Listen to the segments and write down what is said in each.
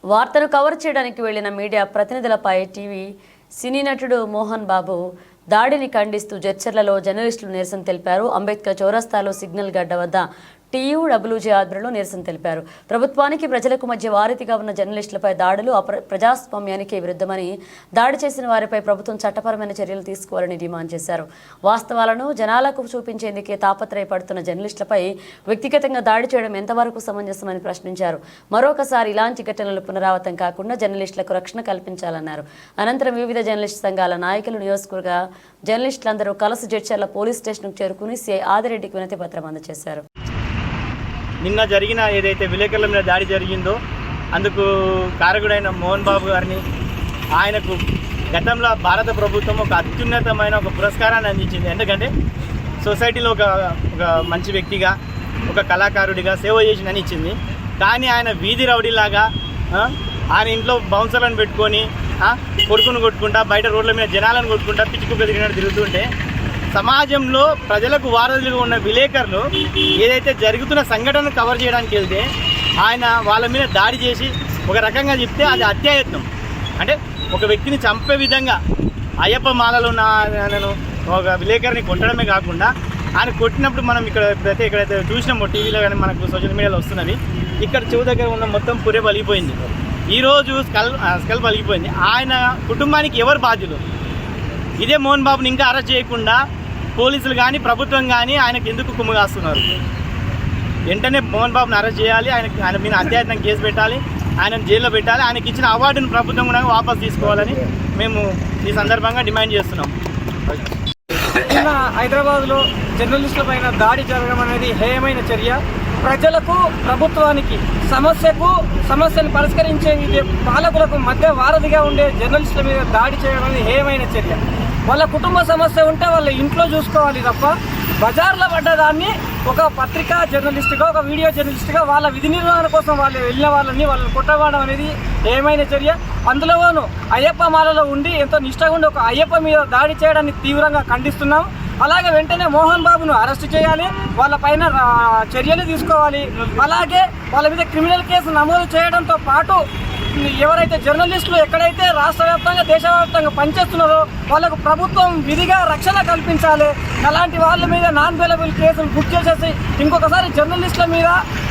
వార్తను కవర్ చేయడానికి వెళ్లిన మీడియా ప్రతినిధులపై సినీ నటుడు మోహన్ బాబు దాడిని ఖండిస్తూ జడ్చర్లలో జర్నలిస్టులు నిరసన తెలిపారు. అంబేద్కర్ చౌరస్తాలో సిగ్నల్ గడ్డ వద్ద TUWJ ఆధ్వర్యంలో నిరసన తెలిపారు. ప్రభుత్వానికి ప్రజలకు మధ్య వారధిగా ఉన్న జర్నలిస్టులపై దాడులు ప్రజాస్వామ్యానికి విరుద్ధమని, దాడి చేసిన వారిపై ప్రభుత్వం చట్టపరమైన చర్యలు తీసుకోవాలని డిమాండ్ చేశారు. వాస్తవాలను జనాలకు చూపించేందుకే తాపత్రయపడుతున్న జర్నలిస్టులపై వ్యక్తిగతంగా దాడి చేయడం ఎంతవరకు సమంజసమని ప్రశ్నించారు. మరొకసారి ఇలాంటి ఘటనలు పునరావృతం కాకుండా జర్నలిస్టులకు రక్షణ కల్పించాలన్నారు. అనంతరం వివిధ జర్నలిస్టు సంఘాల నాయకులు, నియోజకవర్గ జర్నలిస్టులందరూ కలిసి జడ్చర్ల పోలీస్ స్టేషన్కు చేరుకుని సిఐ ఆదిరెడ్డికి వినతి పత్రం అందజేశారు. నిన్న జరిగిన ఏదైతే విలేకరుల మీద దాడి జరిగిందో అందుకు కారకుడైన మోహన్ బాబు గారిని, ఆయనకు గతంలో భారత ప్రభుత్వం ఒక అత్యున్నతమైన ఒక పురస్కారాన్ని అందించింది. ఎందుకంటే సొసైటీలో ఒక మంచి వ్యక్తిగా, ఒక కళాకారుడిగా సేవ చేసిందని ఇచ్చింది. కానీ ఆయన వీధి రౌడీలాగా ఆయన ఇంట్లో బౌన్సర్లను పెట్టుకొని కొడుకును కొట్టుకుంటా, బయట రోడ్ల మీద జనాలను కొట్టుకుంటా, పిచ్చి కుక్క తిరిగినట్టు తిరుగుతుంటే సమాజంలో ప్రజలకు వారధులుగా ఉన్న విలేకరులు ఏదైతే జరుగుతున్న సంఘటనను కవర్ చేయడానికి వెళ్తే ఆయన వాళ్ళ మీద దాడి చేసి ఒక రకంగా చెప్తే అది హత్యాయత్నం. అంటే ఒక వ్యక్తిని చంపే విధంగా అయ్యప్ప మాలలో ఉన్న నేను ఒక విలేకరిని కొట్టడమే కాకుండా ఆయన కొట్టినప్పుడు మనం ఇక్కడైతే చూసినామో టీవీలో కానీ మనకు సోషల్ మీడియాలో వస్తున్నది, ఇక్కడ చెవు దగ్గర ఉన్న మొత్తం పురే పలిగిపోయింది. ఈరోజు స్కల్ పలిగిపోయింది. ఆయన కుటుంబానికి ఎవరు బాధ్యులు? ఇదే మోహన్ బాబుని ఇంకా అరెస్ట్ చేయకుండా పోలీసులు కానీ ప్రభుత్వం కానీ ఆయనకు ఎందుకు కుమ్మగాస్తున్నారు? వెంటనే మోహన్ బాబుని అరెస్ట్ చేయాలి, ఆయన మీద అత్యాయత్నం కేసు పెట్టాలి, ఆయనను జైల్లో పెట్టాలి, ఆయనకి ఇచ్చిన అవార్డును ప్రభుత్వం కూడా వాపసు తీసుకోవాలని మేము ఈ సందర్భంగా డిమాండ్ చేస్తున్నాం. హైదరాబాద్లో జర్నలిస్టుల పైన దాడి జరగడం అనేది హేయమైన చర్య. ప్రజలకు, ప్రభుత్వానికి, సమస్యను పరిష్కరించే పాలకులకు మధ్య వారధిగా ఉండే జర్నలిస్టుల మీద దాడి చేయడం అనేది హేయమైన చర్య. వాళ్ళ కుటుంబ సమస్య ఉంటే వాళ్ళ ఇంట్లో చూసుకోవాలి తప్ప బజార్లో పడ్డదాన్ని ఒక పత్రికా జర్నలిస్టుగా, ఒక వీడియో జర్నలిస్టుగా వాళ్ళ విధి నిర్వహణ కోసం వాళ్ళు వెళ్ళిన వాళ్ళని కొట్టబడడం అనేది ఏమైన చర్య. అందులోనూ అయ్యప్ప మాలలో ఉండి ఎంతో నిష్టగా ఉండి ఒక అయ్యప్ప మీద దాడి చేయడాన్ని తీవ్రంగా ఖండిస్తున్నాం. అలాగే వెంటనే మోహన్ బాబును అరెస్ట్ చేయాలి, వాళ్ళ పైన చర్యలు తీసుకోవాలి. అలాగే వాళ్ళ మీద క్రిమినల్ కేసు నమోదు చేయడంతో పాటు ఎవరైతే జర్నలిస్టులు ఎక్కడైతే రాష్ట్ర వ్యాప్తంగా, దేశవ్యాప్తంగా పనిచేస్తున్నారో వాళ్ళకు ప్రభుత్వం విధిగా రక్షణ కల్పించాలి. అలాంటి వాళ్ళ మీద నాన్ బెయిలబుల్ కేసులు బుక్ చేసేసి ఇంకొకసారి జర్నలిస్టుల మీద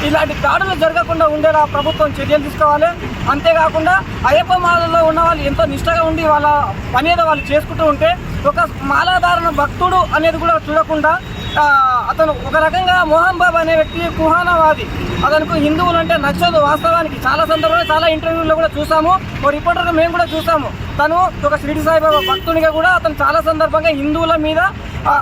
ఇలాంటి దాడులు జరగకుండా ఉండేలా ప్రభుత్వం చర్యలు తీసుకోవాలి. అంతేకాకుండా అయ్యప్ప మాలలో ఉన్న వాళ్ళు ఎంతో నిష్టగా ఉండి వాళ్ళ పని ఏదో వాళ్ళు చేసుకుంటూ ఉంటే ఒక మాలాధారణ భక్తుడు అనేది కూడా చూడకుండా అతను ఒక రకంగా మోహన్ బాబు అనే వ్యక్తి కుహానవాది, అతనికి హిందువులు అంటే నచ్చదు. వాస్తవానికి చాలా సందర్భంలో, చాలా ఇంటర్వ్యూల్లో కూడా చూసాము, ఓ రిపోర్టర్గా మేము కూడా చూసాము. తను ఒక షిరిడి సాయిబాబా భక్తునిగా కూడా అతను చాలా సందర్భంగా హిందువుల మీద,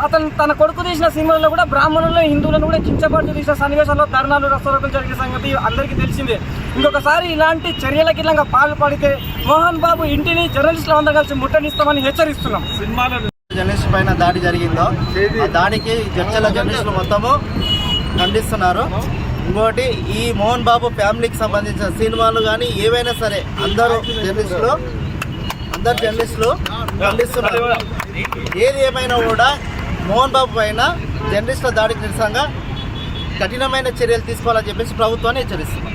అతను తన కొడుకు తీసిన సినిమాల్లో కూడా బ్రాహ్మణులను, హిందువులను కూడా కించపడుతూ తీసిన సన్నివేశాల్లో ధర్నాలు, రస్తరోకలు జరిగిన సంగతి అందరికీ తెలిసిందే. ఇంకొకసారి ఇలాంటి చర్యలకి ఇలాగా పాల్పడితే మోహన్ బాబు ఇంటిని జర్నలిస్టులు అందరూ కలిసి ముట్టడిస్తామని హెచ్చరిస్తున్నాం. జర్నలిస్ట్ పైన దాడి జరిగిందో ఆ దాడికి జడ్చర్ల జర్నలిస్టులు మొత్తము ఖండిస్తున్నారు. ఇంకోటి, ఈ మోహన్ బాబు ఫ్యామిలీకి సంబంధించిన సినిమాలు కానీ ఏవైనా సరే అందరూ జర్నలిస్టులు ఖండిస్తున్నారు. ఏది ఏమైనా కూడా మోహన్ బాబు పైన జర్నలిస్టుల దాడికి నిరసనగా కఠినమైన చర్యలు తీసుకోవాలని చెప్పేసి ప్రభుత్వాన్ని హెచ్చరిస్తున్నారు.